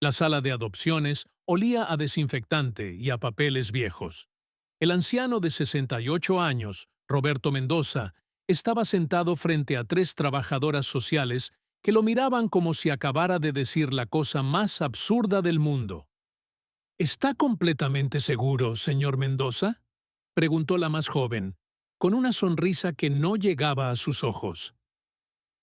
La sala de adopciones olía a desinfectante y a papeles viejos. El anciano de 68 años, Roberto Mendoza, estaba sentado frente a tres trabajadoras sociales que lo miraban como si acabara de decir la cosa más absurda del mundo. ¿Está completamente seguro, señor Mendoza?, preguntó la más joven, con una sonrisa que no llegaba a sus ojos.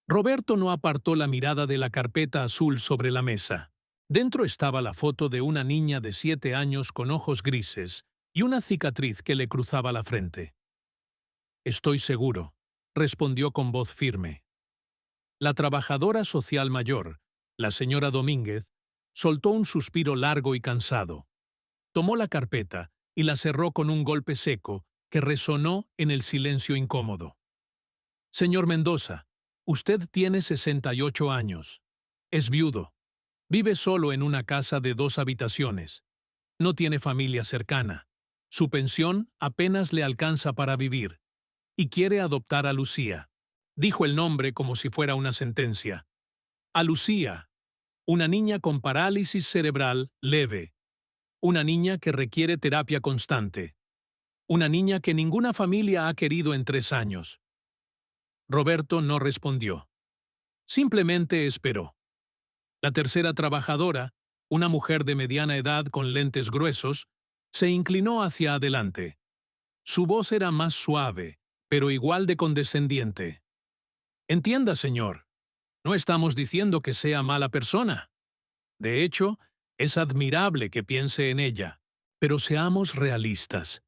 Roberto no apartó la mirada de la carpeta azul sobre la mesa. Dentro estaba la foto de una niña de 7 años con ojos grises y una cicatriz que le cruzaba la frente. «Estoy seguro», respondió con voz firme. La trabajadora social mayor, la señora Domínguez, soltó un suspiro largo y cansado. Tomó la carpeta y la cerró con un golpe seco que resonó en el silencio incómodo. «Señor Mendoza, usted tiene 68 años. Es viudo. Vive solo en una casa de 2 habitaciones. No tiene familia cercana. Su pensión apenas le alcanza para vivir. Y quiere adoptar a Lucía». Dijo el nombre como si fuera una sentencia. «A Lucía, una niña con parálisis cerebral leve. Una niña que requiere terapia constante. Una niña que ninguna familia ha querido en 3 años». Roberto no respondió. Simplemente esperó. La tercera trabajadora, una mujer de mediana edad con lentes gruesos, se inclinó hacia adelante. Su voz era más suave, pero igual de condescendiente. «Entienda, señor, no estamos diciendo que sea mala persona. De hecho, es admirable que piense en ella. Pero seamos realistas.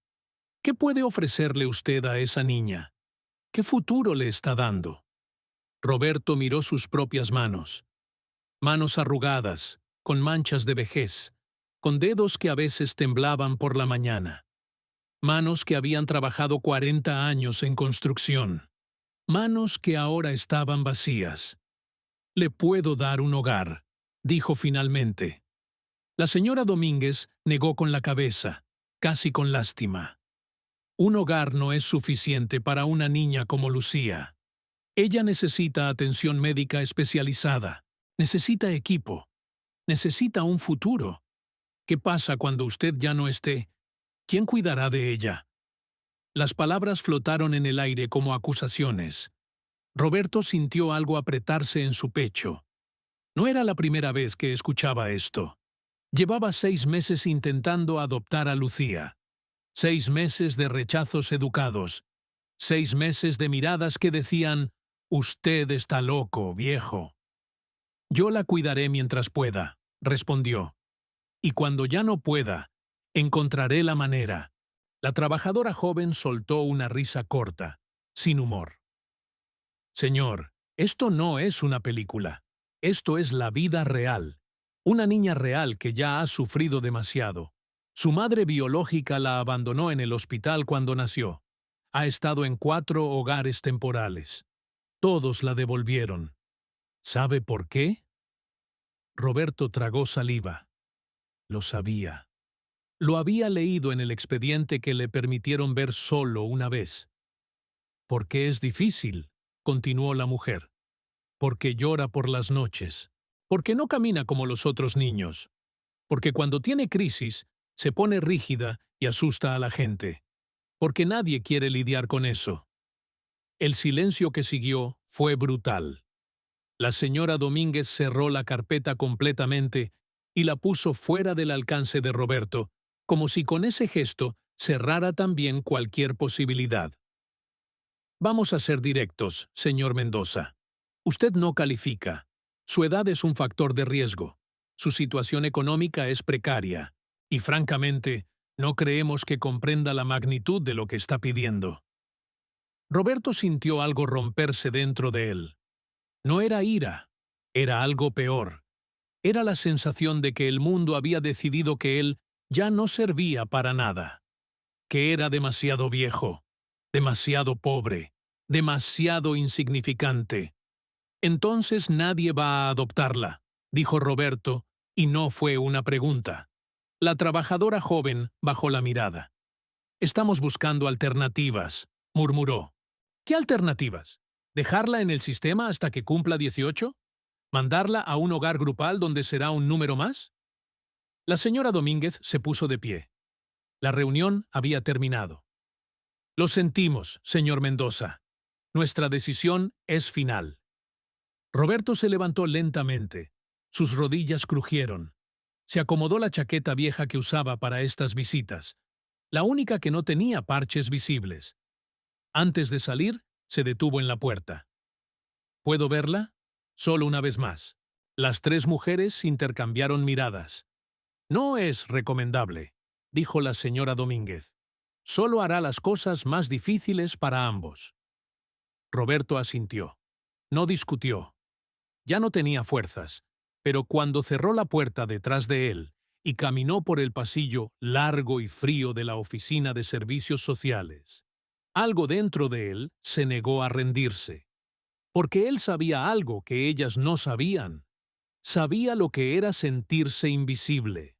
¿Qué puede ofrecerle usted a esa niña? ¿Qué futuro le está dando?» Roberto miró sus propias manos. Manos arrugadas, con manchas de vejez, con dedos que a veces temblaban por la mañana. Manos que habían trabajado 40 años en construcción. Manos que ahora estaban vacías. «Le puedo dar un hogar», dijo finalmente. La señora Domínguez negó con la cabeza, casi con lástima. «Un hogar no es suficiente para una niña como Lucía. Ella necesita atención médica especializada, necesita equipo, necesita un futuro. ¿Qué pasa cuando usted ya no esté? ¿Quién cuidará de ella?» Las palabras flotaron en el aire como acusaciones. Roberto sintió algo apretarse en su pecho. No era la primera vez que escuchaba esto. Llevaba 6 meses intentando adoptar a Lucía. 6 meses de rechazos educados. 6 meses de miradas que decían: «Usted está loco, viejo». «Yo la cuidaré mientras pueda», respondió. «Y cuando ya no pueda, encontraré la manera». La trabajadora joven soltó una risa corta, sin humor. «Señor, esto no es una película. Esto es la vida real. Una niña real que ya ha sufrido demasiado. Su madre biológica la abandonó en el hospital cuando nació. Ha estado en 4 hogares temporales. Todos la devolvieron. ¿Sabe por qué?» Roberto tragó saliva. Lo sabía. Lo había leído en el expediente que le permitieron ver solo una vez. «Porque es difícil», continuó la mujer. «Porque llora por las noches. Porque no camina como los otros niños. Porque cuando tiene crisis, se pone rígida y asusta a la gente. Porque nadie quiere lidiar con eso». El silencio que siguió fue brutal. La señora Domínguez cerró la carpeta completamente y la puso fuera del alcance de Roberto, como si con ese gesto cerrara también cualquier posibilidad. «Vamos a ser directos, señor Mendoza. Usted no califica. Su edad es un factor de riesgo. Su situación económica es precaria. Y francamente, no creemos que comprenda la magnitud de lo que está pidiendo». Roberto sintió algo romperse dentro de él. No era ira, era algo peor. Era la sensación de que el mundo había decidido que él ya no servía para nada. Que era demasiado viejo, demasiado pobre, demasiado insignificante. «Entonces nadie va a adoptarla», dijo Roberto, y no fue una pregunta. La trabajadora joven bajó la mirada. «Estamos buscando alternativas», murmuró. «¿Qué alternativas? ¿Dejarla en el sistema hasta que cumpla 18? ¿Mandarla a un hogar grupal donde será un número más? La señora Domínguez se puso de pie. La reunión había terminado. Lo sentimos, señor Mendoza. Nuestra decisión es final. Roberto se levantó lentamente. Sus rodillas crujieron. Se acomodó la chaqueta vieja que usaba para estas visitas, la única que no tenía parches visibles. Antes de salir, se detuvo en la puerta. ¿Puedo verla? Solo una vez más. Las tres mujeres intercambiaron miradas. No es recomendable, dijo la señora Domínguez. Solo hará las cosas más difíciles para ambos. Roberto asintió. No discutió. Ya no tenía fuerzas, pero cuando cerró la puerta detrás de él y caminó por el pasillo largo y frío de la oficina de servicios sociales, algo dentro de él se negó a rendirse. Porque él sabía algo que ellas no sabían. Sabía lo que era sentirse invisible.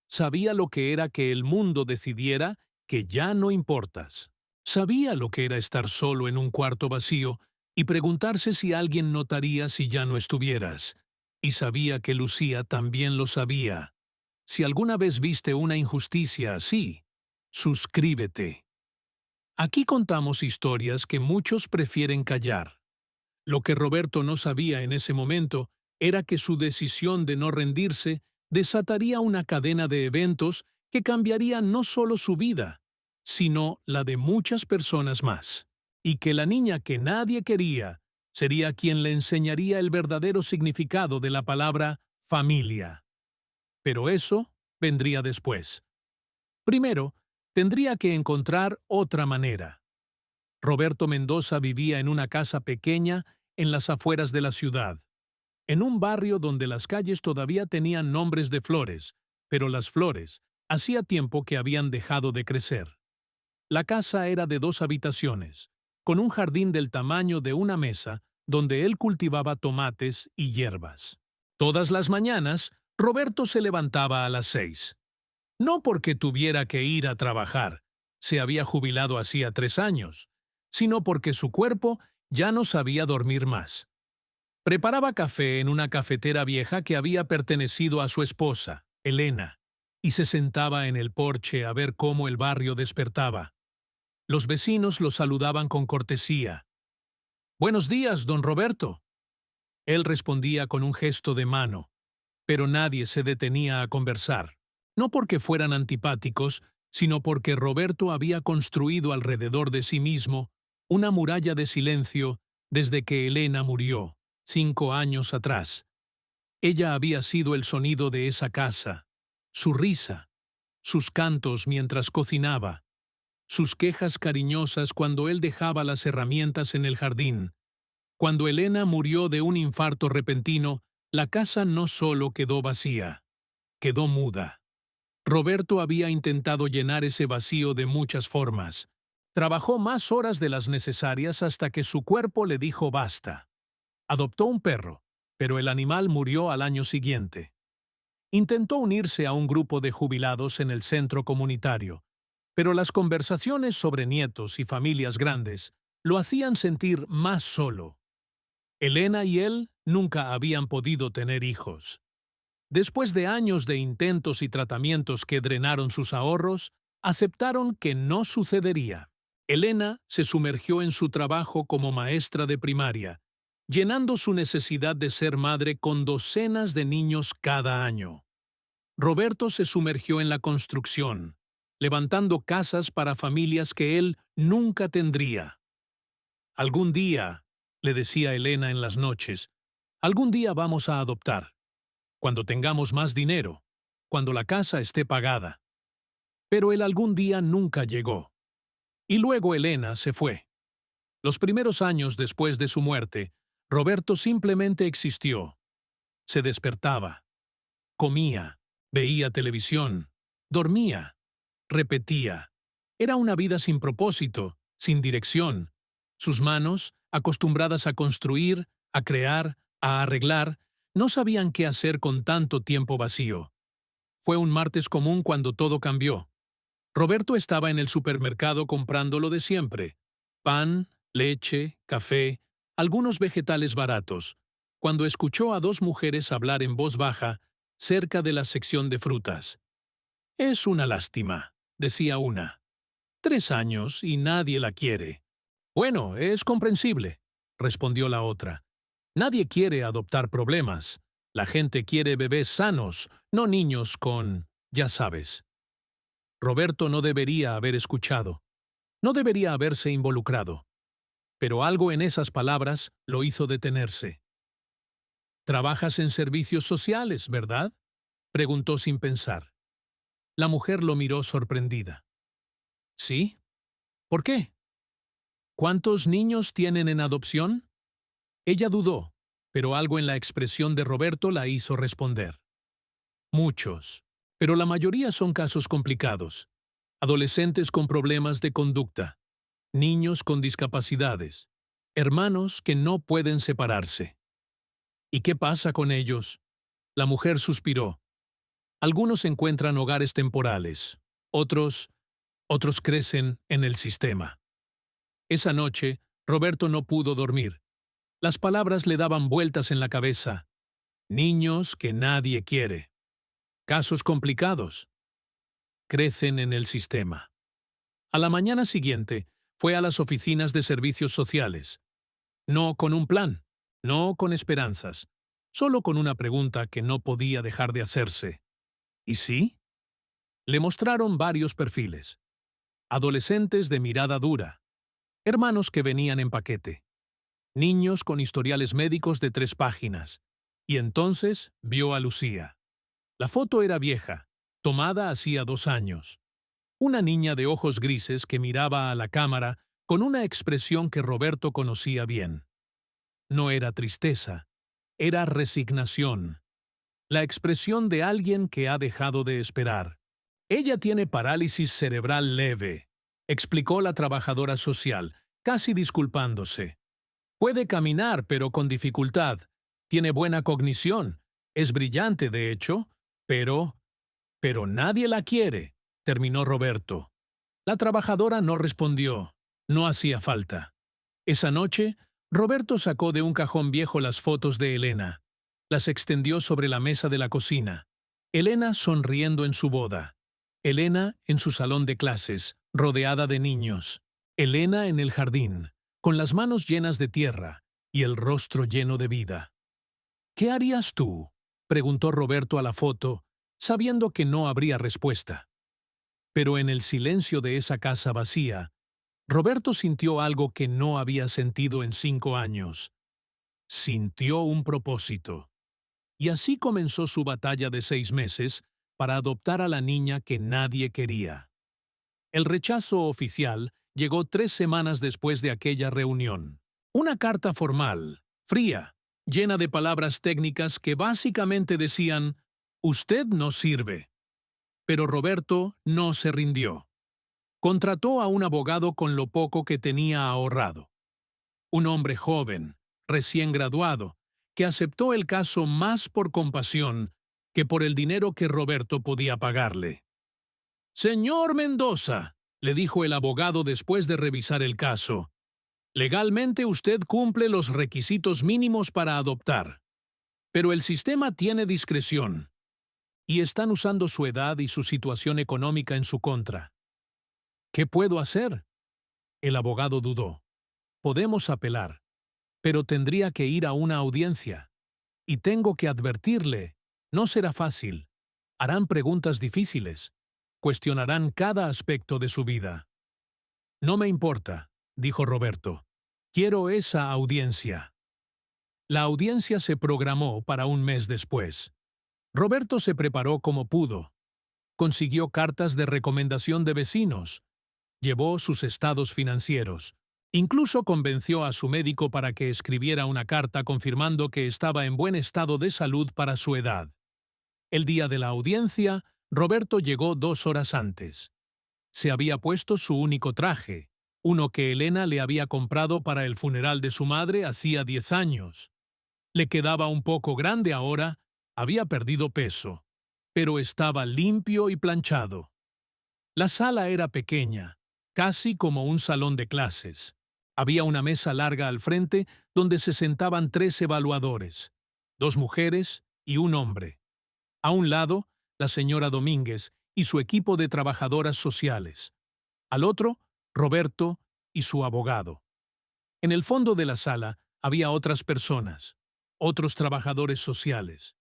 Sabía lo que era que el mundo decidiera que ya no importas. Sabía lo que era estar solo en un cuarto vacío y preguntarse si alguien notaría si ya no estuvieras. Y sabía que Lucía también lo sabía. Si alguna vez viste una injusticia así, suscríbete. Aquí contamos historias que muchos prefieren callar. Lo que Roberto no sabía en ese momento era que su decisión de no rendirse desataría una cadena de eventos que cambiarían no solo su vida, sino la de muchas personas más, y que la niña que nadie quería sería quien le enseñaría el verdadero significado de la palabra familia. Pero eso vendría después. Primero, tendría que encontrar otra manera. Roberto Mendoza vivía en una casa pequeña en las afueras de la ciudad, en un barrio donde las calles todavía tenían nombres de flores, pero las flores hacía tiempo que habían dejado de crecer. La casa era de 2 habitaciones, con un jardín del tamaño de una mesa donde él cultivaba tomates y hierbas. Todas las mañanas, Roberto se levantaba a las 6. No porque tuviera que ir a trabajar, se había jubilado hacía 3 años, sino porque su cuerpo ya no sabía dormir más. Preparaba café en una cafetera vieja que había pertenecido a su esposa, Elena, y se sentaba en el porche a ver cómo el barrio despertaba. Los vecinos lo saludaban con cortesía. «Buenos días, don Roberto». Él respondía con un gesto de mano, pero nadie se detenía a conversar. No porque fueran antipáticos, sino porque Roberto había construido alrededor de sí mismo una muralla de silencio desde que Elena murió, 5 años atrás. Ella había sido el sonido de esa casa, su risa, sus cantos mientras cocinaba, sus quejas cariñosas cuando él dejaba las herramientas en el jardín. Cuando Elena murió de un infarto repentino, la casa no solo quedó vacía, quedó muda. Roberto había intentado llenar ese vacío de muchas formas. Trabajó más horas de las necesarias hasta que su cuerpo le dijo basta. Adoptó un perro, pero el animal murió al año siguiente. Intentó unirse a un grupo de jubilados en el centro comunitario, pero las conversaciones sobre nietos y familias grandes lo hacían sentir más solo. Elena y él nunca habían podido tener hijos. Después de años de intentos y tratamientos que drenaron sus ahorros, aceptaron que no sucedería. Elena se sumergió en su trabajo como maestra de primaria, llenando su necesidad de ser madre con docenas de niños cada año. Roberto se sumergió en la construcción, levantando casas para familias que él nunca tendría. «Algún día», le decía Elena en las noches, «algún día vamos a adoptar. Cuando tengamos más dinero, cuando la casa esté pagada». Pero el algún día nunca llegó. Y luego Elena se fue. Los primeros años después de su muerte, Roberto simplemente existió. Se despertaba, comía, veía televisión, dormía, repetía. Era una vida sin propósito, sin dirección. Sus manos, acostumbradas a construir, a crear, a arreglar, no sabían qué hacer con tanto tiempo vacío. Fue un martes común cuando todo cambió. Roberto estaba en el supermercado comprando lo de siempre: pan, leche, café, algunos vegetales baratos, cuando escuchó a 2 mujeres hablar en voz baja, cerca de la sección de frutas. «Es una lástima», decía una. «3 años y nadie la quiere». «Bueno, es comprensible», respondió la otra. «Nadie quiere adoptar problemas. La gente quiere bebés sanos, no niños con, ya sabes». Roberto no debería haber escuchado. No debería haberse involucrado. Pero algo en esas palabras lo hizo detenerse. «Trabajas en servicios sociales, ¿verdad?», preguntó sin pensar. La mujer lo miró sorprendida. «¿Sí? ¿Por qué? ¿Cuántos niños tienen en adopción?». Ella dudó, pero algo en la expresión de Roberto la hizo responder. «Muchos, pero la mayoría son casos complicados. Adolescentes con problemas de conducta, niños con discapacidades, hermanos que no pueden separarse». «¿Y qué pasa con ellos?». La mujer suspiró. «Algunos encuentran hogares temporales, otros crecen en el sistema». Esa noche, Roberto no pudo dormir. Las palabras le daban vueltas en la cabeza. Niños que nadie quiere. Casos complicados. Crecen en el sistema. A la mañana siguiente, fue a las oficinas de servicios sociales. No con un plan, no con esperanzas, solo con una pregunta que no podía dejar de hacerse. ¿Y sí? Le mostraron varios perfiles. Adolescentes de mirada dura. Hermanos que venían en paquete. Niños con historiales médicos de 3 páginas. Y entonces vio a Lucía. La foto era vieja, tomada hacía 2 años. Una niña de ojos grises que miraba a la cámara con una expresión que Roberto conocía bien. No era tristeza, era resignación. La expresión de alguien que ha dejado de esperar. «Ella tiene parálisis cerebral leve», explicó la trabajadora social, casi disculpándose. «Puede caminar, pero con dificultad. Tiene buena cognición. Es brillante, de hecho, pero nadie la quiere», terminó Roberto. La trabajadora no respondió. No hacía falta. Esa noche, Roberto sacó de un cajón viejo las fotos de Elena. Las extendió sobre la mesa de la cocina. Elena sonriendo en su boda. Elena en su salón de clases, rodeada de niños. Elena en el jardín, con las manos llenas de tierra y el rostro lleno de vida. «¿Qué harías tú?», preguntó Roberto a la foto, sabiendo que no habría respuesta. Pero en el silencio de esa casa vacía, Roberto sintió algo que no había sentido en 5 años. Sintió un propósito. Y así comenzó su batalla de 6 meses para adoptar a la niña que nadie quería. El rechazo oficial llegó 3 semanas después de aquella reunión. Una carta formal, fría, llena de palabras técnicas que básicamente decían: «Usted no sirve». Pero Roberto no se rindió. Contrató a un abogado con lo poco que tenía ahorrado. Un hombre joven, recién graduado, que aceptó el caso más por compasión que por el dinero que Roberto podía pagarle. «Señor Mendoza», le dijo el abogado después de revisar el caso, «legalmente usted cumple los requisitos mínimos para adoptar. Pero el sistema tiene discreción, y están usando su edad y su situación económica en su contra. ¿Qué puedo hacer?». El abogado dudó. «Podemos apelar, pero tendría que ir a una audiencia. Y tengo que advertirle, no será fácil. Harán preguntas difíciles. Cuestionarán cada aspecto de su vida». «No me importa», dijo Roberto. «Quiero esa audiencia». La audiencia se programó para un mes después. Roberto se preparó como pudo. Consiguió cartas de recomendación de vecinos. Llevó sus estados financieros. Incluso convenció a su médico para que escribiera una carta confirmando que estaba en buen estado de salud para su edad. El día de la audiencia, Roberto llegó 2 horas antes. Se había puesto su único traje, uno que Elena le había comprado para el funeral de su madre hacía 10 años. Le quedaba un poco grande ahora, había perdido peso, pero estaba limpio y planchado. La sala era pequeña, casi como un salón de clases. Había una mesa larga al frente donde se sentaban 3 evaluadores, 2 mujeres y un hombre. A un lado, la señora Domínguez y su equipo de trabajadoras sociales. Al otro, Roberto y su abogado. En el fondo de la sala había otras personas, otros trabajadores sociales,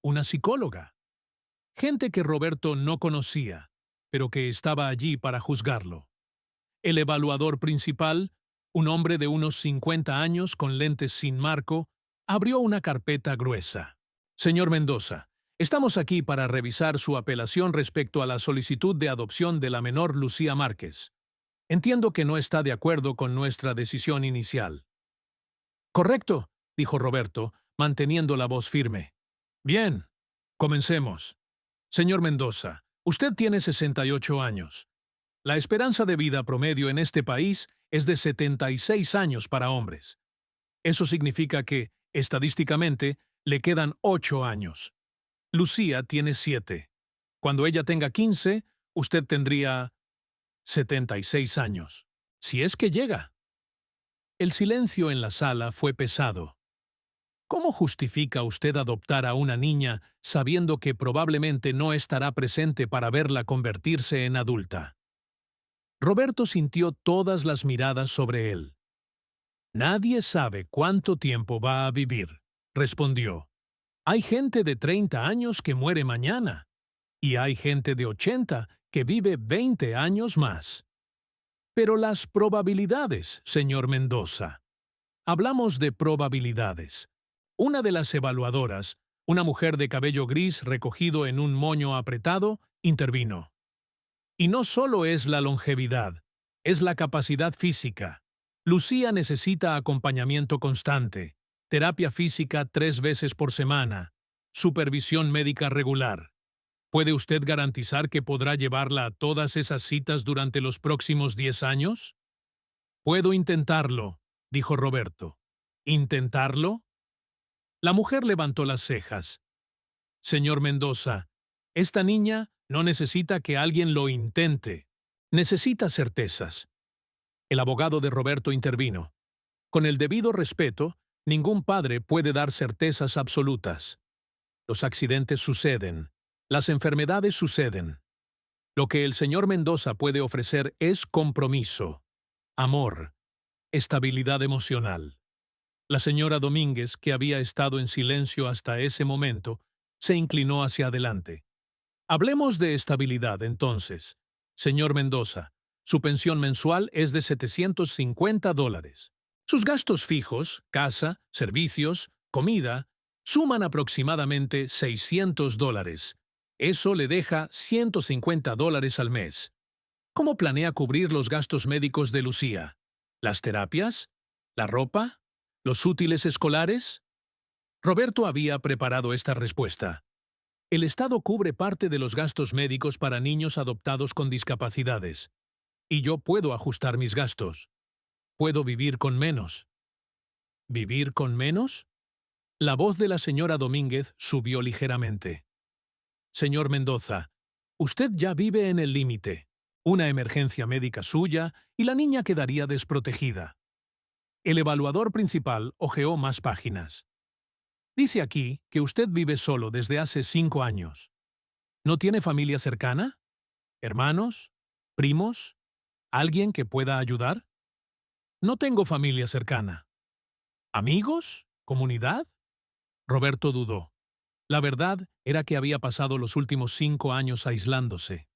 una psicóloga, gente que Roberto no conocía, pero que estaba allí para juzgarlo. El evaluador principal, un hombre de unos 50 años con lentes sin marco, abrió una carpeta gruesa. Señor Mendoza, estamos aquí para revisar su apelación respecto a la solicitud de adopción de la menor Lucía Márquez. Entiendo que no está de acuerdo con nuestra decisión inicial. Correcto, dijo Roberto, manteniendo la voz firme. Bien, comencemos. Señor Mendoza, usted tiene 68 años. La esperanza de vida promedio en este país es de 76 años para hombres. Eso significa que, estadísticamente, le quedan 8 años. Lucía tiene 7. Cuando ella tenga 15, usted tendría 76 años. Si es que llega. El silencio en la sala fue pesado. ¿Cómo justifica usted adoptar a una niña sabiendo que probablemente no estará presente para verla convertirse en adulta? Roberto sintió todas las miradas sobre él. Nadie sabe cuánto tiempo va a vivir, respondió. Hay gente de 30 años que muere mañana, y hay gente de 80 que vive 20 años más. Pero las probabilidades, señor Mendoza. Hablamos de probabilidades. Una de las evaluadoras, una mujer de cabello gris recogido en un moño apretado, intervino. Y no solo es la longevidad, es la capacidad física. Lucía necesita acompañamiento constante, terapia física 3 veces por semana, supervisión médica regular. ¿Puede usted garantizar que podrá llevarla a todas esas citas durante los próximos 10 años? Puedo intentarlo, dijo Roberto. ¿Intentarlo? La mujer levantó las cejas. Señor Mendoza, esta niña no necesita que alguien lo intente. Necesita certezas. El abogado de Roberto intervino. Con el debido respeto, ningún padre puede dar certezas absolutas. Los accidentes suceden. Las enfermedades suceden. Lo que el señor Mendoza puede ofrecer es compromiso, amor, estabilidad emocional. La señora Domínguez, que había estado en silencio hasta ese momento, se inclinó hacia adelante. Hablemos de estabilidad, entonces. Señor Mendoza, su pensión mensual es de $750. Sus gastos fijos, casa, servicios, comida, suman aproximadamente $600. Eso le deja $150 al mes. ¿Cómo planea cubrir los gastos médicos de Lucía? ¿Las terapias? ¿La ropa? ¿Los útiles escolares? Roberto había preparado esta respuesta. El Estado cubre parte de los gastos médicos para niños adoptados con discapacidades. Y yo puedo ajustar mis gastos. Puedo vivir con menos. ¿Vivir con menos? La voz de la señora Domínguez subió ligeramente. Señor Mendoza, usted ya vive en el límite. Una emergencia médica suya y la niña quedaría desprotegida. El evaluador principal hojeó más páginas. Dice aquí que usted vive solo desde hace 5 años. ¿No tiene familia cercana? ¿Hermanos? ¿Primos? ¿Alguien que pueda ayudar? No tengo familia cercana. ¿Amigos? ¿Comunidad? Roberto dudó. La verdad era que había pasado los últimos 5 años aislándose.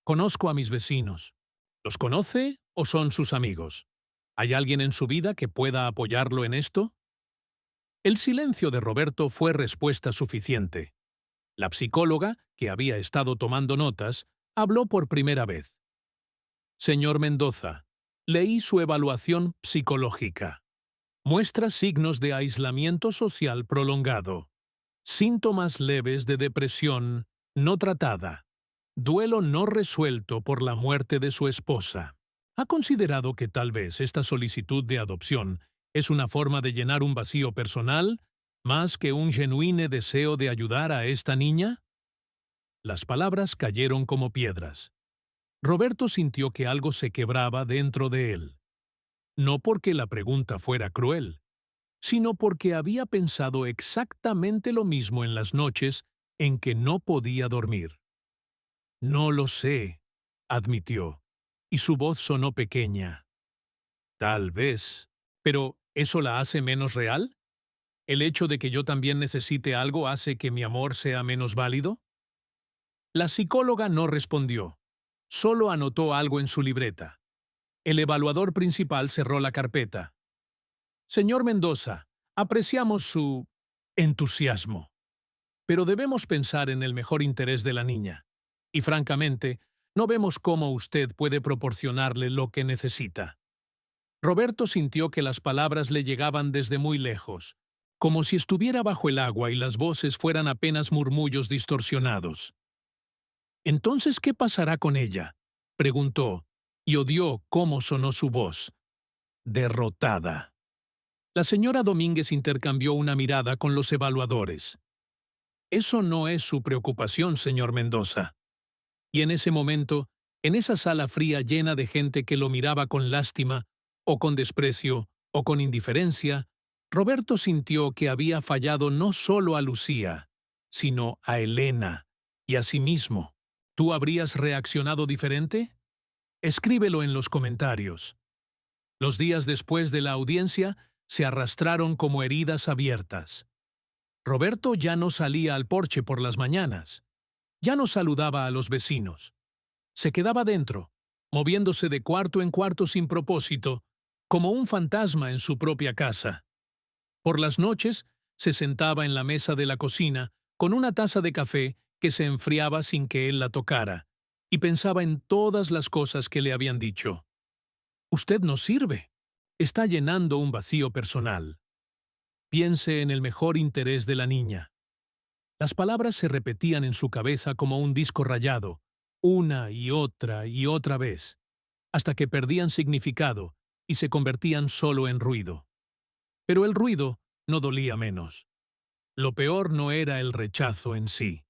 Conozco a mis vecinos. ¿Los conoce o son sus amigos? ¿Hay alguien en su vida que pueda apoyarlo en esto? El silencio de Roberto fue respuesta suficiente. La psicóloga, que había estado tomando notas, habló por primera vez. Señor Mendoza, leí su evaluación psicológica. Muestra signos de aislamiento social prolongado. Síntomas leves de depresión no tratada. Duelo no resuelto por la muerte de su esposa. ¿Ha considerado que tal vez esta solicitud de adopción es una forma de llenar un vacío personal, más que un genuino deseo de ayudar a esta niña? Las palabras cayeron como piedras. Roberto sintió que algo se quebraba dentro de él. No porque la pregunta fuera cruel, sino porque había pensado exactamente lo mismo en las noches en que no podía dormir. No lo sé, admitió, y su voz sonó pequeña. Tal vez. Pero, ¿eso la hace menos real? ¿El hecho de que yo también necesite algo hace que mi amor sea menos válido? La psicóloga no respondió. Solo anotó algo en su libreta. El evaluador principal cerró la carpeta. Señor Mendoza, apreciamos su entusiasmo, pero debemos pensar en el mejor interés de la niña. Y francamente, no vemos cómo usted puede proporcionarle lo que necesita. Roberto sintió que las palabras le llegaban desde muy lejos, como si estuviera bajo el agua y las voces fueran apenas murmullos distorsionados. «¿Entonces qué pasará con ella?», preguntó, y odió cómo sonó su voz. Derrotada. La señora Domínguez intercambió una mirada con los evaluadores. «Eso no es su preocupación, señor Mendoza». Y en ese momento, en esa sala fría llena de gente que lo miraba con lástima, o con desprecio, o con indiferencia, Roberto sintió que había fallado no solo a Lucía, sino a Elena y a sí mismo. ¿Tú habrías reaccionado diferente? Escríbelo en los comentarios. Los días después de la audiencia se arrastraron como heridas abiertas. Roberto ya no salía al porche por las mañanas. Ya no saludaba a los vecinos. Se quedaba dentro, moviéndose de cuarto en cuarto sin propósito, como un fantasma en su propia casa. Por las noches se sentaba en la mesa de la cocina con una taza de café que se enfriaba sin que él la tocara, y pensaba en todas las cosas que le habían dicho. Usted no sirve. Está llenando un vacío personal. Piense en el mejor interés de la niña. Las palabras se repetían en su cabeza como un disco rayado, una y otra vez, hasta que perdían significado y se convertían solo en ruido. Pero el ruido no dolía menos. Lo peor no era el rechazo en sí.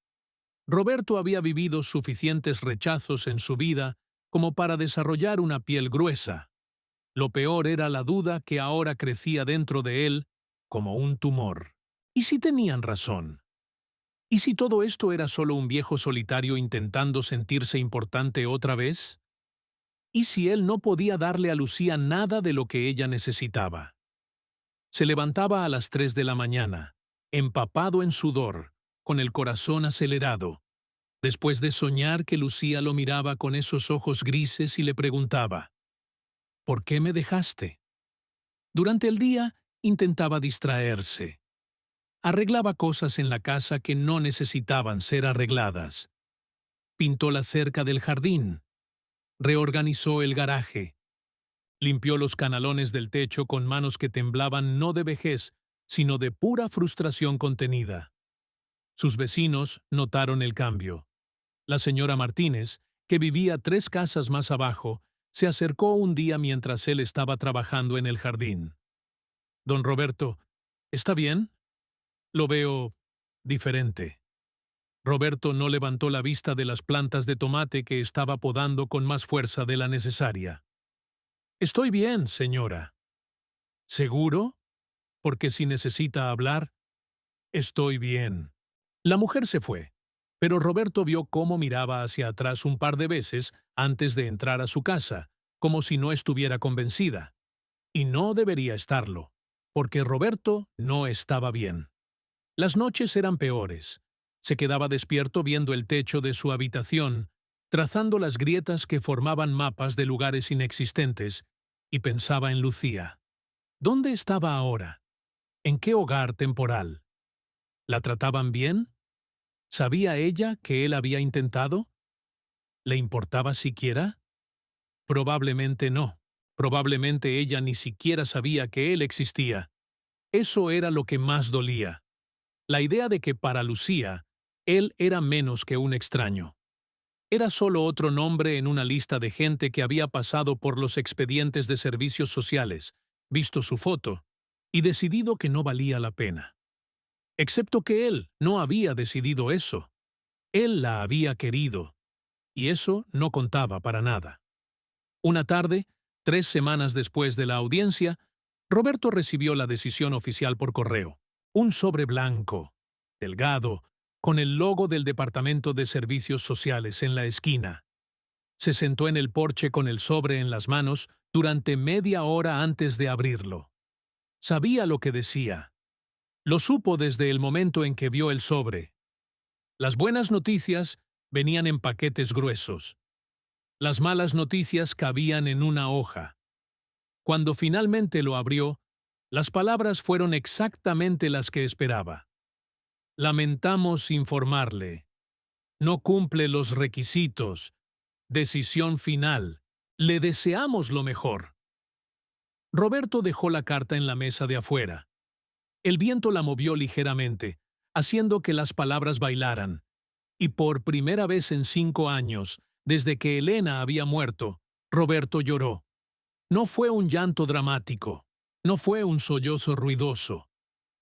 Roberto había vivido suficientes rechazos en su vida como para desarrollar una piel gruesa. Lo peor era la duda que ahora crecía dentro de él como un tumor. ¿Y si tenían razón? ¿Y si todo esto era solo un viejo solitario intentando sentirse importante otra vez? ¿Y si él no podía darle a Lucía nada de lo que ella necesitaba? Se levantaba a las 3 de la mañana, empapado en sudor, con el corazón acelerado, después de soñar que Lucía lo miraba con esos ojos grises y le preguntaba, ¿por qué me dejaste? Durante el día intentaba distraerse. Arreglaba cosas en la casa que no necesitaban ser arregladas. Pintó la cerca del jardín. Reorganizó el garaje. Limpió los canalones del techo con manos que temblaban no de vejez, sino de pura frustración contenida. Sus vecinos notaron el cambio. La señora Martínez, que vivía 3 casas más abajo, se acercó un día mientras él estaba trabajando en el jardín. «Don Roberto, ¿está bien? Lo veo diferente». Roberto no levantó la vista de las plantas de tomate que estaba podando con más fuerza de la necesaria. «Estoy bien, señora». «¿Seguro? Porque si necesita hablar». «Estoy bien». La mujer se fue, pero Roberto vio cómo miraba hacia atrás un par de veces antes de entrar a su casa, como si no estuviera convencida. Y no debería estarlo, porque Roberto no estaba bien. Las noches eran peores. Se quedaba despierto viendo el techo de su habitación, trazando las grietas que formaban mapas de lugares inexistentes, y pensaba en Lucía. ¿Dónde estaba ahora? ¿En qué hogar temporal? ¿La trataban bien? ¿Sabía ella que él había intentado? ¿Le importaba siquiera? Probablemente no. Probablemente ella ni siquiera sabía que él existía. Eso era lo que más dolía. La idea de que para Lucía, él era menos que un extraño. Era solo otro nombre en una lista de gente que había pasado por los expedientes de servicios sociales, visto su foto, y decidido que no valía la pena. Excepto que él no había decidido eso. Él la había querido, y eso no contaba para nada. Una tarde, 3 semanas después de la audiencia, Roberto recibió la decisión oficial por correo. Un sobre blanco, delgado, con el logo del Departamento de Servicios Sociales en la esquina. Se sentó en el porche con el sobre en las manos durante media hora antes de abrirlo. Sabía lo que decía. Lo supo desde el momento en que vio el sobre. Las buenas noticias venían en paquetes gruesos. Las malas noticias cabían en una hoja. Cuando finalmente lo abrió, las palabras fueron exactamente las que esperaba. Lamentamos informarle. No cumple los requisitos. Decisión final. Le deseamos lo mejor. Roberto dejó la carta en la mesa de afuera. El viento la movió ligeramente, haciendo que las palabras bailaran. Y por primera vez en 5 años, desde que Elena había muerto, Roberto lloró. No fue un llanto dramático, no fue un sollozo ruidoso.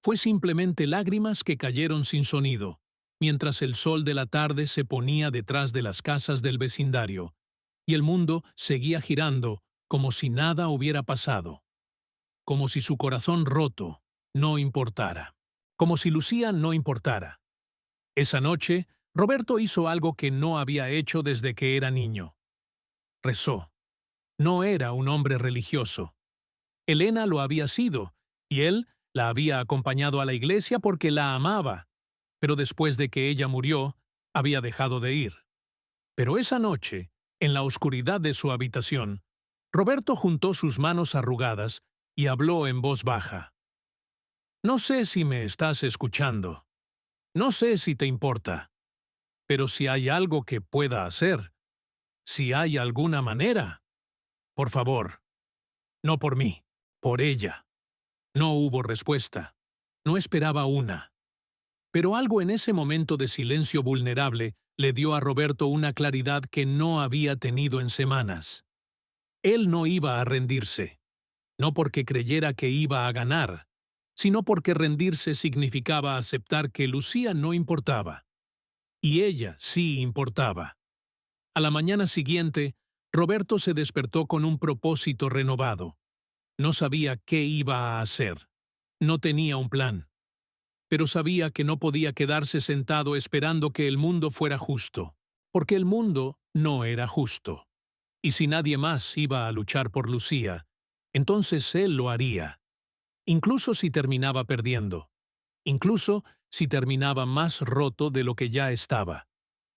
Fue simplemente lágrimas que cayeron sin sonido, mientras el sol de la tarde se ponía detrás de las casas del vecindario, y el mundo seguía girando como si nada hubiera pasado. Como si su corazón roto no importara. Como si Lucía no importara. Esa noche, Roberto hizo algo que no había hecho desde que era niño. Rezó. No era un hombre religioso. Elena lo había sido, y él la había acompañado a la iglesia porque la amaba, pero después de que ella murió, había dejado de ir. Pero esa noche, en la oscuridad de su habitación, Roberto juntó sus manos arrugadas y habló en voz baja. No sé si me estás escuchando. No sé si te importa. Pero si hay algo que pueda hacer, si hay alguna manera, por favor, no por mí, por ella. No hubo respuesta. No esperaba una. Pero algo en ese momento de silencio vulnerable le dio a Roberto una claridad que no había tenido en semanas. Él no iba a rendirse, no porque creyera que iba a ganar, sino porque rendirse significaba aceptar que Lucía no importaba. Y ella sí importaba. A la mañana siguiente, Roberto se despertó con un propósito renovado. No sabía qué iba a hacer. No tenía un plan. Pero sabía que no podía quedarse sentado esperando que el mundo fuera justo, porque el mundo no era justo. Y si nadie más iba a luchar por Lucía, entonces él lo haría. Incluso si terminaba perdiendo. Incluso si terminaba más roto de lo que ya estaba.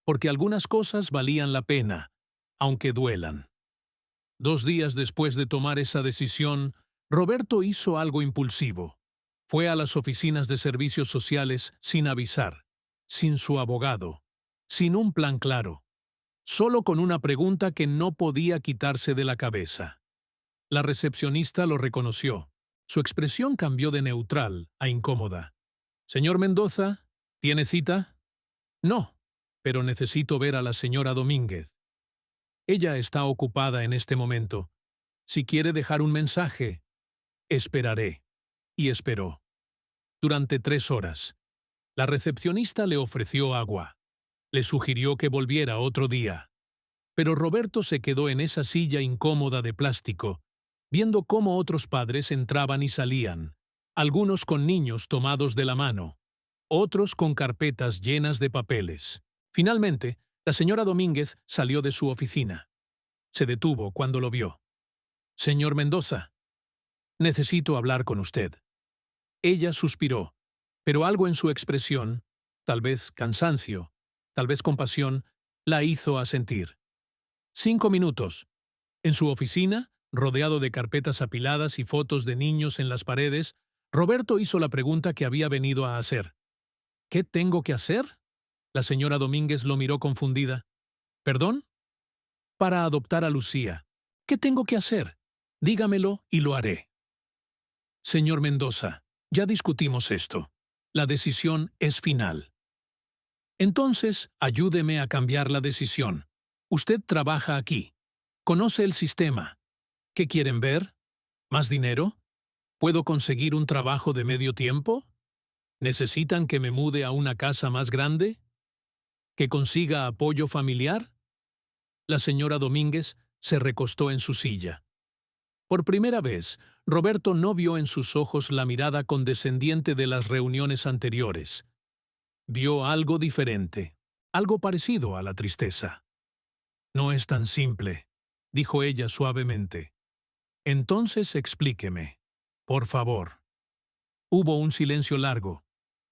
Porque algunas cosas valían la pena, aunque duelan. 2 días después de tomar esa decisión, Roberto hizo algo impulsivo. Fue a las oficinas de servicios sociales sin avisar, sin su abogado, sin un plan claro, solo con una pregunta que no podía quitarse de la cabeza. La recepcionista lo reconoció. Su expresión cambió de neutral a incómoda. «Señor Mendoza, ¿tiene cita?» «No, pero necesito ver a la señora Domínguez. Ella está ocupada en este momento. Si quiere dejar un mensaje, esperaré». Y esperó. Durante 3 horas. La recepcionista le ofreció agua. Le sugirió que volviera otro día. Pero Roberto se quedó en esa silla incómoda de plástico, viendo cómo otros padres entraban y salían, algunos con niños tomados de la mano, otros con carpetas llenas de papeles. Finalmente, la señora Domínguez salió de su oficina. Se detuvo cuando lo vio. «Señor Mendoza, necesito hablar con usted». Ella suspiró, pero algo en su expresión, tal vez cansancio, tal vez compasión, la hizo asentir. 5 minutos. En su oficina, rodeado de carpetas apiladas y fotos de niños en las paredes, Roberto hizo la pregunta que había venido a hacer. «¿Qué tengo que hacer?» La señora Domínguez lo miró confundida. «¿Perdón?» «Para adoptar a Lucía. ¿Qué tengo que hacer? Dígamelo y lo haré». «Señor Mendoza, ya discutimos esto. La decisión es final». «Entonces, ayúdeme a cambiar la decisión. Usted trabaja aquí. Conoce el sistema. ¿Qué quieren ver? ¿Más dinero? ¿Puedo conseguir un trabajo de medio tiempo? ¿Necesitan que me mude a una casa más grande? ¿Que consiga apoyo familiar?» La señora Domínguez se recostó en su silla. Por primera vez, Roberto no vio en sus ojos la mirada condescendiente de las reuniones anteriores. Vio algo diferente, algo parecido a la tristeza. No es tan simple, dijo ella suavemente. Entonces explíqueme, por favor. Hubo un silencio largo.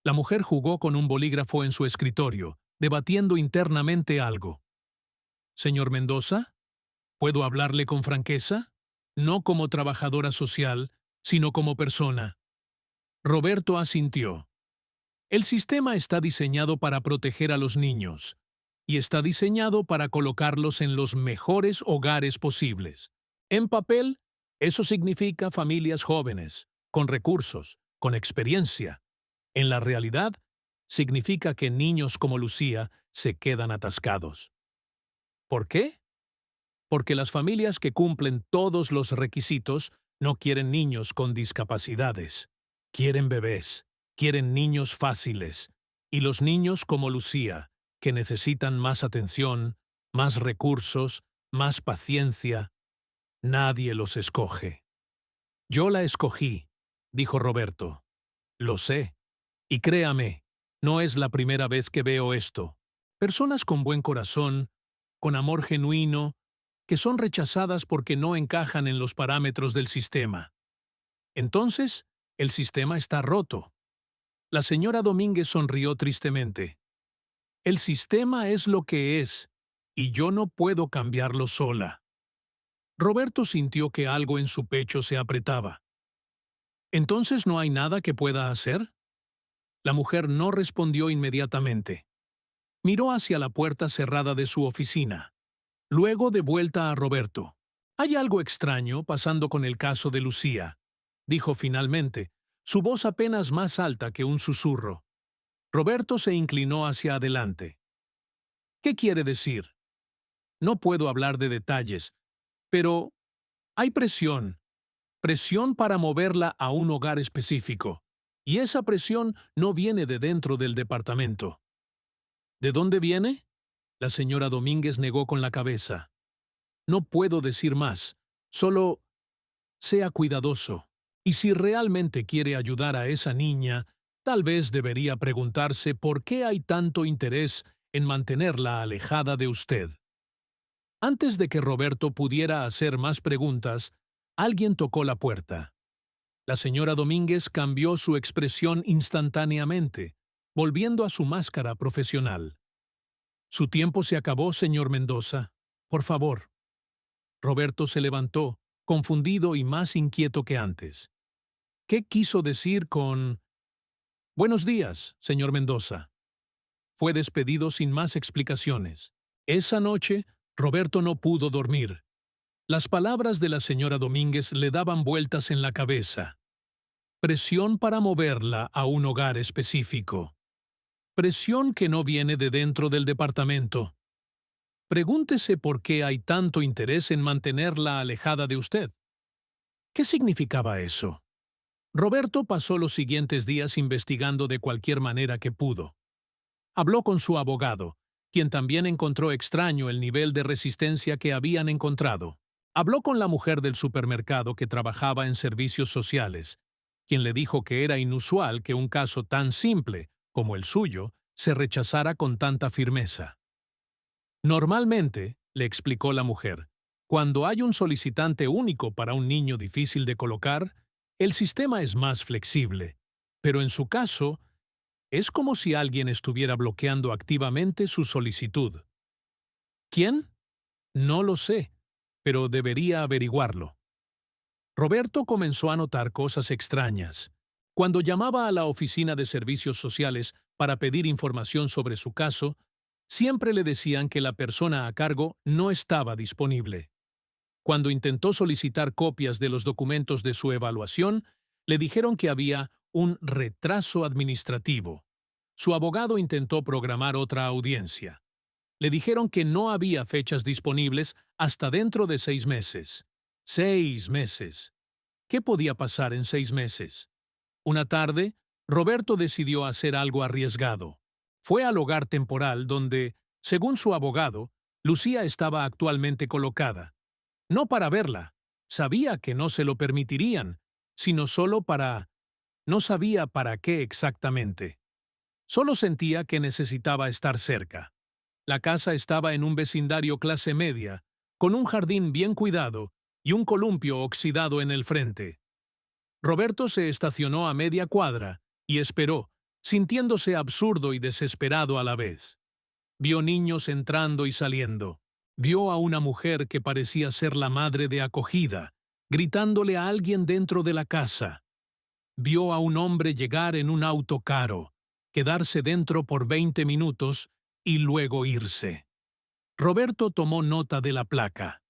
La mujer jugó con un bolígrafo en su escritorio, debatiendo internamente algo. Señor Mendoza, ¿puedo hablarle con franqueza? No como trabajadora social, sino como persona. Roberto asintió. El sistema está diseñado para proteger a los niños, y está diseñado para colocarlos en los mejores hogares posibles. En papel, eso significa familias jóvenes, con recursos, con experiencia. En la realidad, significa que niños como Lucía se quedan atascados. ¿Por qué? Porque las familias que cumplen todos los requisitos no quieren niños con discapacidades. Quieren bebés, quieren niños fáciles. Y los niños como Lucía, que necesitan más atención, más recursos, más paciencia, nadie los escoge. Yo la escogí, dijo Roberto. Lo sé. Y créame, no es la primera vez que veo esto. Personas con buen corazón, con amor genuino, que son rechazadas porque no encajan en los parámetros del sistema. Entonces, el sistema está roto. La señora Domínguez sonrió tristemente. El sistema es lo que es, y yo no puedo cambiarlo sola. Roberto sintió que algo en su pecho se apretaba. ¿Entonces no hay nada que pueda hacer? La mujer no respondió inmediatamente. Miró hacia la puerta cerrada de su oficina. Luego de vuelta a Roberto. Hay algo extraño pasando con el caso de Lucía, dijo finalmente, su voz apenas más alta que un susurro. Roberto se inclinó hacia adelante. ¿Qué quiere decir? No puedo hablar de detalles, pero hay presión, presión para moverla a un hogar específico, y esa presión no viene de dentro del departamento. ¿De dónde viene? La señora Domínguez negó con la cabeza. No puedo decir más, solo sea cuidadoso. Y si realmente quiere ayudar a esa niña, tal vez debería preguntarse por qué hay tanto interés en mantenerla alejada de usted. Antes de que Roberto pudiera hacer más preguntas, alguien tocó la puerta. La señora Domínguez cambió su expresión instantáneamente, volviendo a su máscara profesional. Su tiempo se acabó, señor Mendoza. Por favor. Roberto se levantó, confundido y más inquieto que antes. ¿Qué quiso decir con «Buenos días, señor Mendoza»? Fue despedido sin más explicaciones. Esa noche, Roberto no pudo dormir. Las palabras de la señora Domínguez le daban vueltas en la cabeza. Presión para moverla a un hogar específico. Presión que no viene de dentro del departamento. Pregúntese por qué hay tanto interés en mantenerla alejada de usted. ¿Qué significaba eso? Roberto pasó los siguientes días investigando de cualquier manera que pudo. Habló con su abogado, quien también encontró extraño el nivel de resistencia que habían encontrado. Habló con la mujer del supermercado que trabajaba en servicios sociales, quien le dijo que era inusual que un caso tan simple como el suyo se rechazara con tanta firmeza. Normalmente, le explicó la mujer, cuando hay un solicitante único para un niño difícil de colocar, el sistema es más flexible. Pero en su caso, es como si alguien estuviera bloqueando activamente su solicitud. ¿Quién? No lo sé, pero debería averiguarlo. Roberto comenzó a notar cosas extrañas. Cuando llamaba a la oficina de servicios sociales para pedir información sobre su caso, siempre le decían que la persona a cargo no estaba disponible. Cuando intentó solicitar copias de los documentos de su evaluación, le dijeron que había un retraso administrativo. Su abogado intentó programar otra audiencia. Le dijeron que no había fechas disponibles hasta dentro de 6 meses. 6 meses. ¿Qué podía pasar en 6 meses? Una tarde, Roberto decidió hacer algo arriesgado. Fue al hogar temporal donde, según su abogado, Lucía estaba actualmente colocada. No para verla, sabía que no se lo permitirían, sino solo para... no sabía para qué exactamente. Solo sentía que necesitaba estar cerca. La casa estaba en un vecindario clase media, con un jardín bien cuidado y un columpio oxidado en el frente. Roberto se estacionó a media cuadra y esperó, sintiéndose absurdo y desesperado a la vez. Vio niños entrando y saliendo. Vio a una mujer que parecía ser la madre de acogida, gritándole a alguien dentro de la casa. Vio a un hombre llegar en un auto caro, quedarse dentro por 20 minutos y luego irse. Roberto tomó nota de la placa.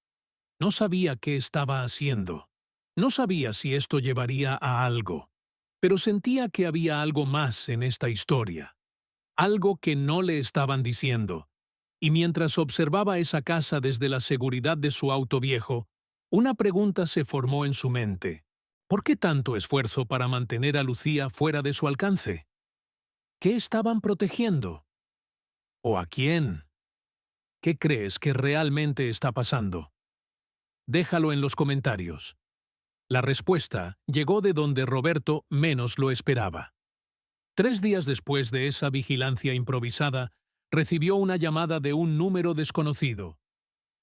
No sabía qué estaba haciendo. No sabía si esto llevaría a algo, pero sentía que había algo más en esta historia, algo que no le estaban diciendo. Y mientras observaba esa casa desde la seguridad de su auto viejo, una pregunta se formó en su mente. ¿Por qué tanto esfuerzo para mantener a Lucía fuera de su alcance? ¿Qué estaban protegiendo? ¿O a quién? ¿Qué crees que realmente está pasando? Déjalo en los comentarios. La respuesta llegó de donde Roberto menos lo esperaba. 3 días después de esa vigilancia improvisada, recibió una llamada de un número desconocido.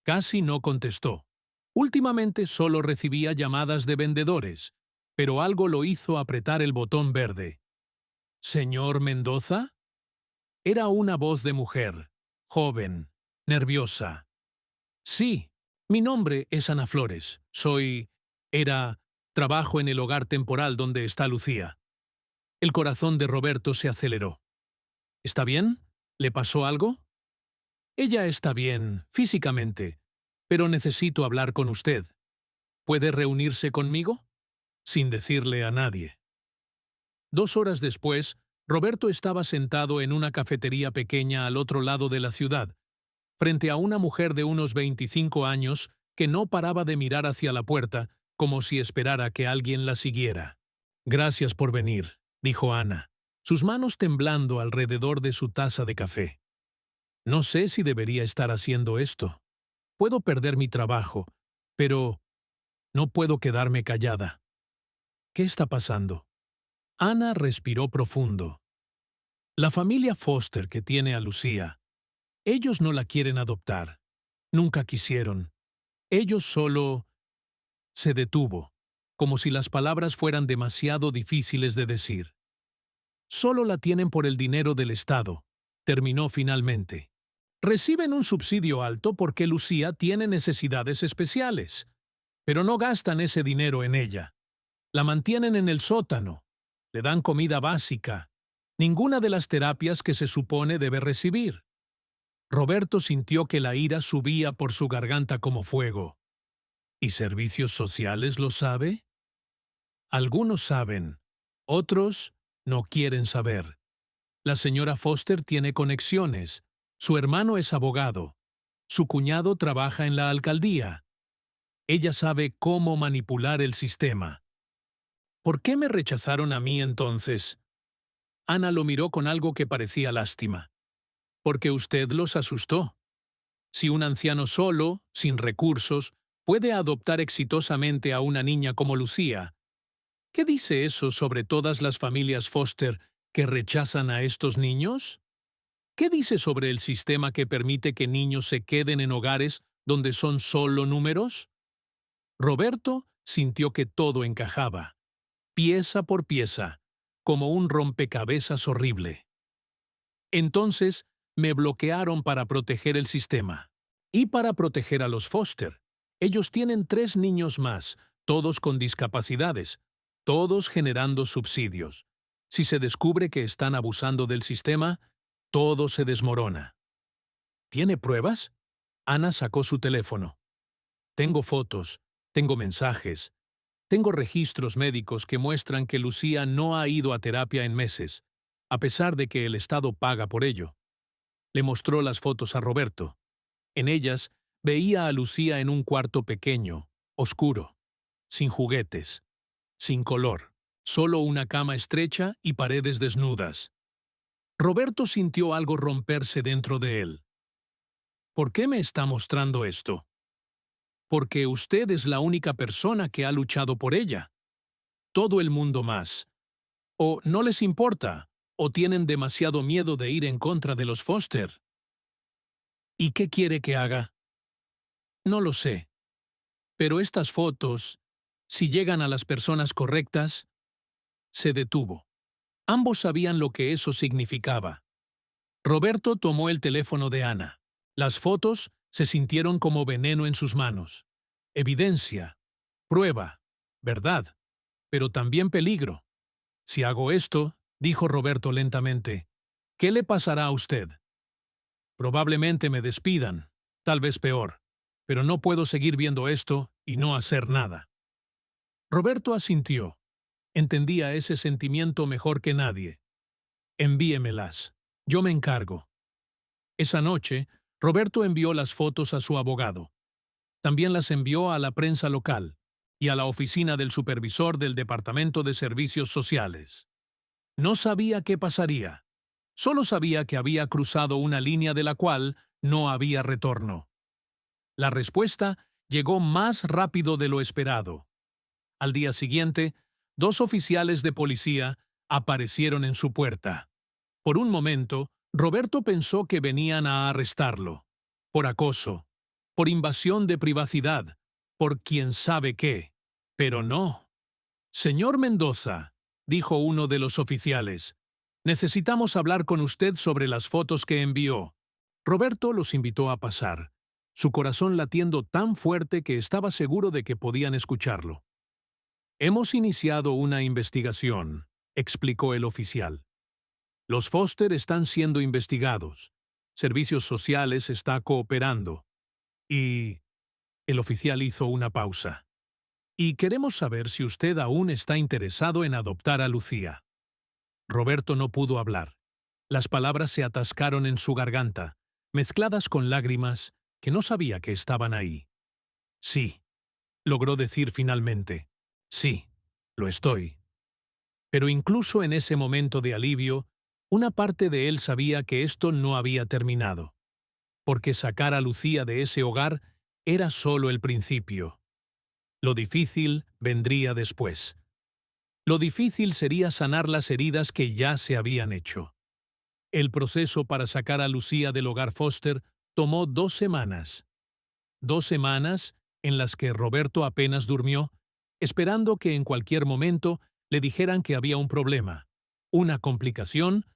Casi no contestó. Últimamente solo recibía llamadas de vendedores, pero algo lo hizo apretar el botón verde. ¿Señor Mendoza? Era una voz de mujer, joven, nerviosa. Sí, mi nombre es Ana Flores. Trabajo en el hogar temporal donde está Lucía. El corazón de Roberto se aceleró. ¿Está bien? ¿Le pasó algo? Ella está bien, físicamente, pero necesito hablar con usted. ¿Puede reunirse conmigo? Sin decirle a nadie. 2 horas después, Roberto estaba sentado en una cafetería pequeña al otro lado de la ciudad, frente a una mujer de unos 25 años que no paraba de mirar hacia la puerta, como si esperara que alguien la siguiera. Gracias por venir, dijo Ana, sus manos temblando alrededor de su taza de café. No sé si debería estar haciendo esto. Puedo perder mi trabajo, pero no puedo quedarme callada. ¿Qué está pasando? Ana respiró profundo. La familia Foster que tiene a Lucía, ellos no la quieren adoptar. Nunca quisieron. Ellos solo... Se detuvo, como si las palabras fueran demasiado difíciles de decir. Solo la tienen por el dinero del Estado, terminó finalmente. Reciben un subsidio alto porque Lucía tiene necesidades especiales, pero no gastan ese dinero en ella. La mantienen en el sótano, le dan comida básica, ninguna de las terapias que se supone debe recibir. Roberto sintió que la ira subía por su garganta como fuego. ¿Y servicios sociales lo sabe? Algunos saben, otros no quieren saber. La señora Foster tiene conexiones, su hermano es abogado, su cuñado trabaja en la alcaldía. Ella sabe cómo manipular el sistema. ¿Por qué me rechazaron a mí entonces? Ana lo miró con algo que parecía lástima. Porque usted los asustó. Si un anciano solo, sin recursos, puede adoptar exitosamente a una niña como Lucía, ¿qué dice eso sobre todas las familias Foster que rechazan a estos niños? ¿Qué dice sobre el sistema que permite que niños se queden en hogares donde son solo números? Roberto sintió que todo encajaba, pieza por pieza, como un rompecabezas horrible. Entonces, me bloquearon para proteger el sistema. Y para proteger a los Foster. Ellos tienen 3 niños más, todos con discapacidades, todos generando subsidios. Si se descubre que están abusando del sistema, todo se desmorona. ¿Tiene pruebas? Ana sacó su teléfono. Tengo fotos, tengo mensajes, tengo registros médicos que muestran que Lucía no ha ido a terapia en meses, a pesar de que el Estado paga por ello. Le mostró las fotos a Roberto. En ellas, veía a Lucía en un cuarto pequeño, oscuro, sin juguetes, sin color, solo una cama estrecha y paredes desnudas. Roberto sintió algo romperse dentro de él. ¿Por qué me está mostrando esto? Porque usted es la única persona que ha luchado por ella. Todo el mundo más. O no les importa, ¿O tienen demasiado miedo de ir en contra de los Foster? ¿Y qué quiere que haga? No lo sé. Pero estas fotos, si llegan a las personas correctas, se detuvo. Ambos sabían lo que eso significaba. Roberto tomó el teléfono de Ana. Las fotos se sintieron como veneno en sus manos. Evidencia, prueba, verdad, pero también peligro. Si hago esto, dijo Roberto lentamente, ¿qué le pasará a usted? Probablemente me despidan, tal vez peor, pero no puedo seguir viendo esto y no hacer nada. Roberto asintió. Entendía ese sentimiento mejor que nadie. Envíemelas. Yo me encargo. Esa noche, Roberto envió las fotos a su abogado. También las envió a la prensa local y a la oficina del supervisor del Departamento de Servicios Sociales. No sabía qué pasaría. Solo sabía que había cruzado una línea de la cual no había retorno. La respuesta llegó más rápido de lo esperado. Al día siguiente, 2 oficiales de policía aparecieron en su puerta. Por un momento, Roberto pensó que venían a arrestarlo. Por acoso, por invasión de privacidad, por quién sabe qué. Pero no. Señor Mendoza, dijo uno de los oficiales, necesitamos hablar con usted sobre las fotos que envió. Roberto los invitó a pasar, su corazón latiendo tan fuerte que estaba seguro de que podían escucharlo. Hemos iniciado una investigación, explicó el oficial. Los Foster están siendo investigados. Servicios Sociales está cooperando. Y... El oficial hizo una pausa. Y queremos saber si usted aún está interesado en adoptar a Lucía. Roberto no pudo hablar. Las palabras se atascaron en su garganta, mezcladas con lágrimas que no sabía que estaban ahí. Sí, logró decir finalmente. Sí, lo estoy. Pero incluso en ese momento de alivio, una parte de él sabía que esto no había terminado, porque sacar a Lucía de ese hogar era solo el principio. Lo difícil vendría después. Lo difícil sería sanar las heridas que ya se habían hecho. El proceso para sacar a Lucía del hogar Foster tomó 2 semanas. 2 semanas en las que Roberto apenas durmió, esperando que en cualquier momento le dijeran que había un problema, una complicación,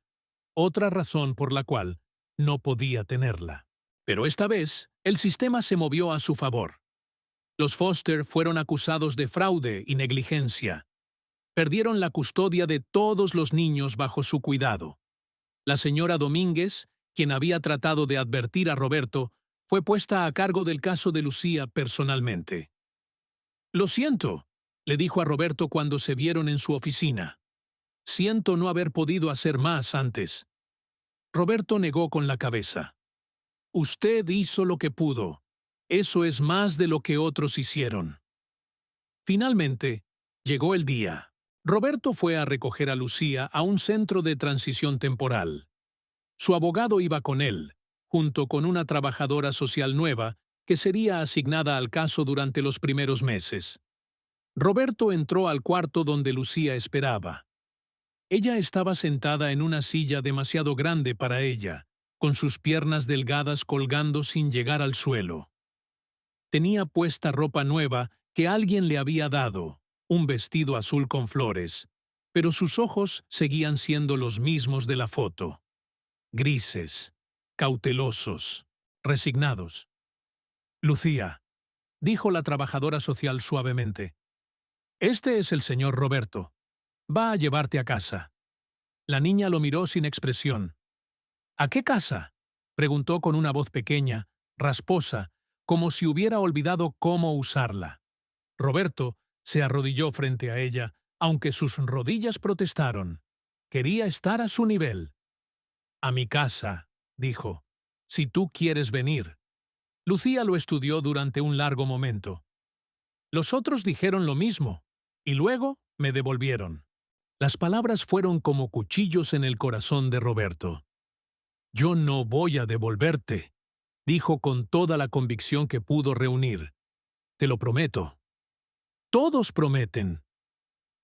otra razón por la cual no podía tenerla. Pero esta vez, el sistema se movió a su favor. Los Foster fueron acusados de fraude y negligencia. Perdieron la custodia de todos los niños bajo su cuidado. La señora Domínguez, quien había tratado de advertir a Roberto, fue puesta a cargo del caso de Lucía personalmente. Lo siento, le dijo a Roberto cuando se vieron en su oficina. Siento no haber podido hacer más antes. Roberto negó con la cabeza. Usted hizo lo que pudo. Eso es más de lo que otros hicieron. Finalmente, llegó el día. Roberto fue a recoger a Lucía a un centro de transición temporal. Su abogado iba con él, junto con una trabajadora social nueva que sería asignada al caso durante los primeros meses. Roberto entró al cuarto donde Lucía esperaba. Ella estaba sentada en una silla demasiado grande para ella, con sus piernas delgadas colgando sin llegar al suelo. Tenía puesta ropa nueva que alguien le había dado, un vestido azul con flores, pero sus ojos seguían siendo los mismos de la foto. Grises, cautelosos, resignados. Lucía, dijo la trabajadora social suavemente. Este es el señor Roberto. Va a llevarte a casa. La niña lo miró sin expresión. ¿A qué casa? Preguntó con una voz pequeña, rasposa, como si hubiera olvidado cómo usarla. Roberto se arrodilló frente a ella, aunque sus rodillas protestaron. Quería estar a su nivel. A mi casa, dijo, si tú quieres venir. Lucía lo estudió durante un largo momento. Los otros dijeron lo mismo, y luego me devolvieron. Las palabras fueron como cuchillos en el corazón de Roberto. Yo no voy a devolverte, dijo con toda la convicción que pudo reunir. Te lo prometo. Todos prometen.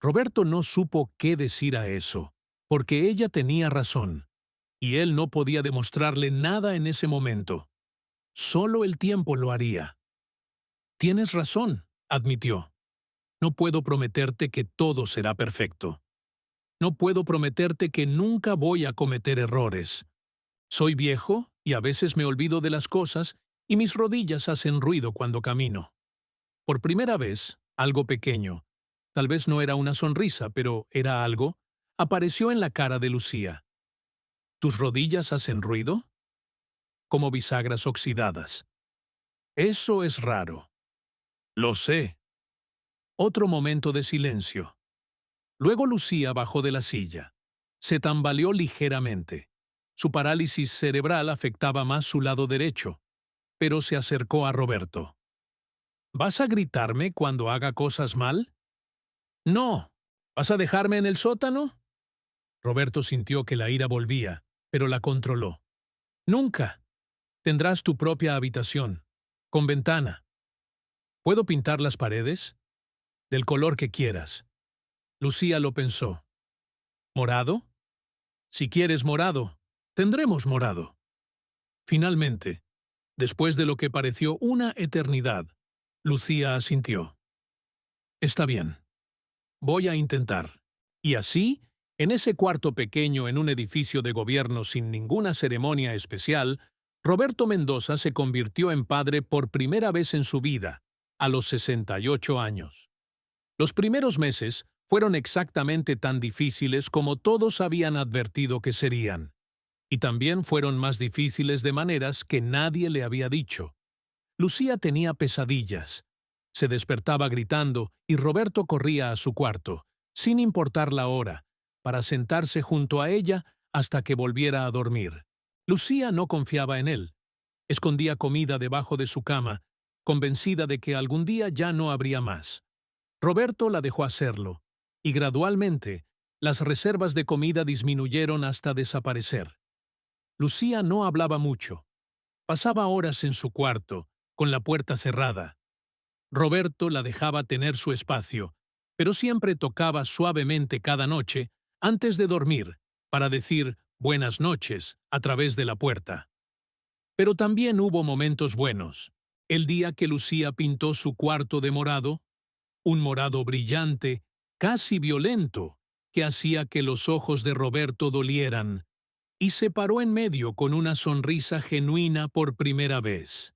Roberto no supo qué decir a eso. porque ella tenía razón, y él no podía demostrarle nada en ese momento. Solo el tiempo lo haría. Tienes razón, admitió. No puedo prometerte que todo será perfecto. No puedo prometerte que nunca voy a cometer errores. Soy viejo y a veces me olvido de las cosas y mis rodillas hacen ruido cuando camino. Por primera vez, algo pequeño, tal vez no era una sonrisa, pero era algo, apareció en la cara de Lucía. ¿Tus rodillas hacen ruido? Como bisagras oxidadas. Eso es raro. Lo sé. Otro momento de silencio. Luego Lucía bajó de la silla. Se tambaleó ligeramente. Su parálisis cerebral afectaba más su lado derecho, pero se acercó a Roberto. ¿Vas a gritarme cuando haga cosas mal? No. ¿Vas a dejarme en el sótano? Roberto sintió que la ira volvía, pero la controló. Nunca. Tendrás tu propia habitación, con ventana. ¿Puedo pintar las paredes? Del color que quieras. Lucía lo pensó. ¿Morado? Si quieres morado, tendremos morado. Finalmente, después de lo que pareció una eternidad, Lucía asintió. Está bien. Voy a intentar. Y así, en ese cuarto pequeño en un edificio de gobierno sin ninguna ceremonia especial, Roberto Mendoza se convirtió en padre por primera vez en su vida, a los 68 años. Los primeros meses fueron exactamente tan difíciles como todos habían advertido que serían. Y también fueron más difíciles de maneras que nadie le había dicho. Lucía tenía pesadillas. Se despertaba gritando y Roberto corría a su cuarto, sin importar la hora, para sentarse junto a ella hasta que volviera a dormir. Lucía no confiaba en él. Escondía comida debajo de su cama, convencida de que algún día ya no habría más. Roberto la dejó hacerlo, y gradualmente las reservas de comida disminuyeron hasta desaparecer. Lucía no hablaba mucho. Pasaba horas en su cuarto, con la puerta cerrada. Roberto la dejaba tener su espacio, pero siempre tocaba suavemente cada noche, antes de dormir, para decir buenas noches a través de la puerta. Pero también hubo momentos buenos. El día que Lucía pintó su cuarto de morado, un morado brillante, casi violento, que hacía que los ojos de Roberto dolieran, y se paró en medio con una sonrisa genuina por primera vez.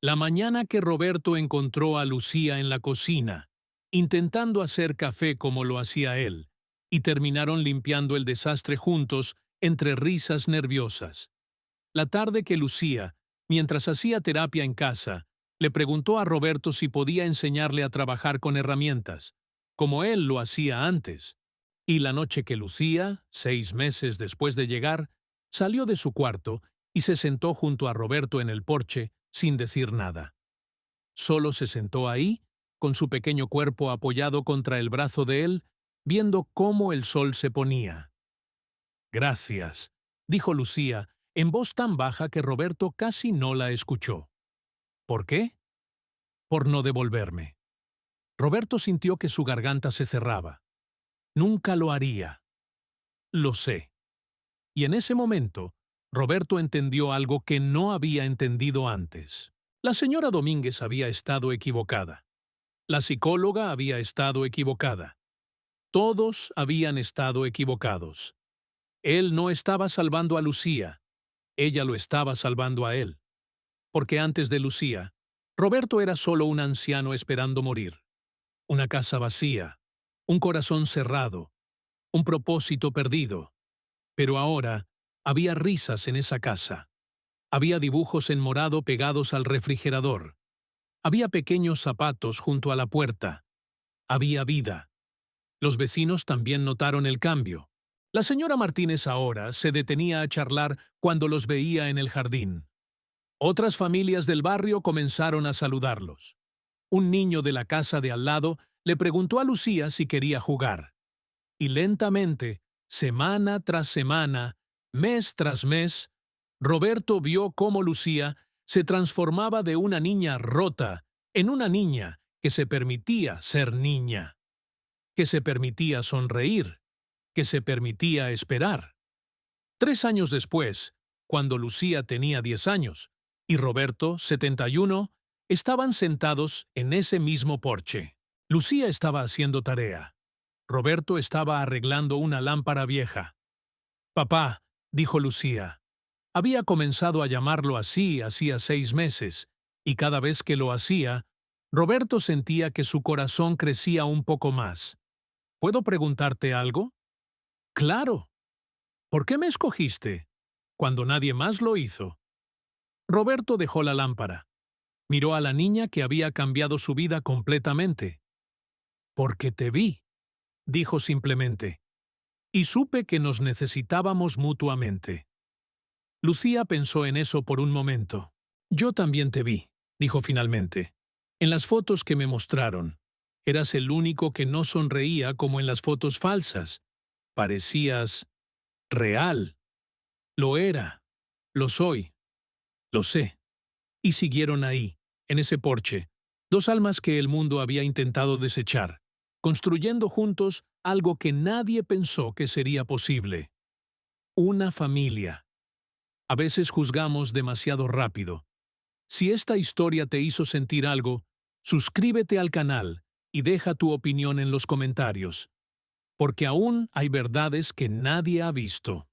La mañana que Roberto encontró a Lucía en la cocina, intentando hacer café como lo hacía él, y terminaron limpiando el desastre juntos entre risas nerviosas. La tarde que Lucía, mientras hacía terapia en casa, le preguntó a Roberto si podía enseñarle a trabajar con herramientas, como él lo hacía antes. Y la noche que Lucía, 6 meses después de llegar, salió de su cuarto y se sentó junto a Roberto en el porche, sin decir nada. Solo se sentó ahí, con su pequeño cuerpo apoyado contra el brazo de él, viendo cómo el sol se ponía. «Gracias», dijo Lucía, en voz tan baja que Roberto casi no la escuchó. «¿Por qué?» «Por no devolverme». Roberto sintió que su garganta se cerraba. Nunca lo haría. Lo sé. Y en ese momento, Roberto entendió algo que no había entendido antes. La señora Domínguez había estado equivocada. La psicóloga había estado equivocada. Todos habían estado equivocados. Él no estaba salvando a Lucía. Ella lo estaba salvando a él. Porque antes de Lucía, Roberto era solo un anciano esperando morir. Una casa vacía, un corazón cerrado, un propósito perdido. Pero ahora había risas en esa casa. Había dibujos en morado pegados al refrigerador. Había pequeños zapatos junto a la puerta. Había vida. Los vecinos también notaron el cambio. La señora Martínez ahora se detenía a charlar cuando los veía en el jardín. Otras familias del barrio comenzaron a saludarlos. Un niño de la casa de al lado le preguntó a Lucía si quería jugar. Y lentamente, semana tras semana, mes tras mes, Roberto vio cómo Lucía se transformaba de una niña rota en una niña que se permitía ser niña, que se permitía sonreír, que se permitía esperar. 3 años después, cuando Lucía tenía 10 años y Roberto, 71, estaban sentados en ese mismo porche. Lucía estaba haciendo tarea. Roberto estaba arreglando una lámpara vieja. «Papá», dijo Lucía. Había comenzado a llamarlo así hacía 6 meses, y cada vez que lo hacía, Roberto sentía que su corazón crecía un poco más. «¿Puedo preguntarte algo?» «Claro. ¿Por qué me escogiste cuando nadie más lo hizo?» Roberto dejó la lámpara. Miró a la niña que había cambiado su vida completamente. «Porque te vi», dijo simplemente, «y supe que nos necesitábamos mutuamente». Lucía pensó en eso por un momento. «Yo también te vi», dijo finalmente. «En las fotos que me mostraron. Eras el único que no sonreía como en las fotos falsas. Parecías real». «Lo era. Lo soy. Lo sé». Y siguieron ahí, en ese porche, dos almas que el mundo había intentado desechar, construyendo juntos algo que nadie pensó que sería posible. Una familia. A veces juzgamos demasiado rápido. Si esta historia te hizo sentir algo, suscríbete al canal y deja tu opinión en los comentarios, porque aún hay verdades que nadie ha visto.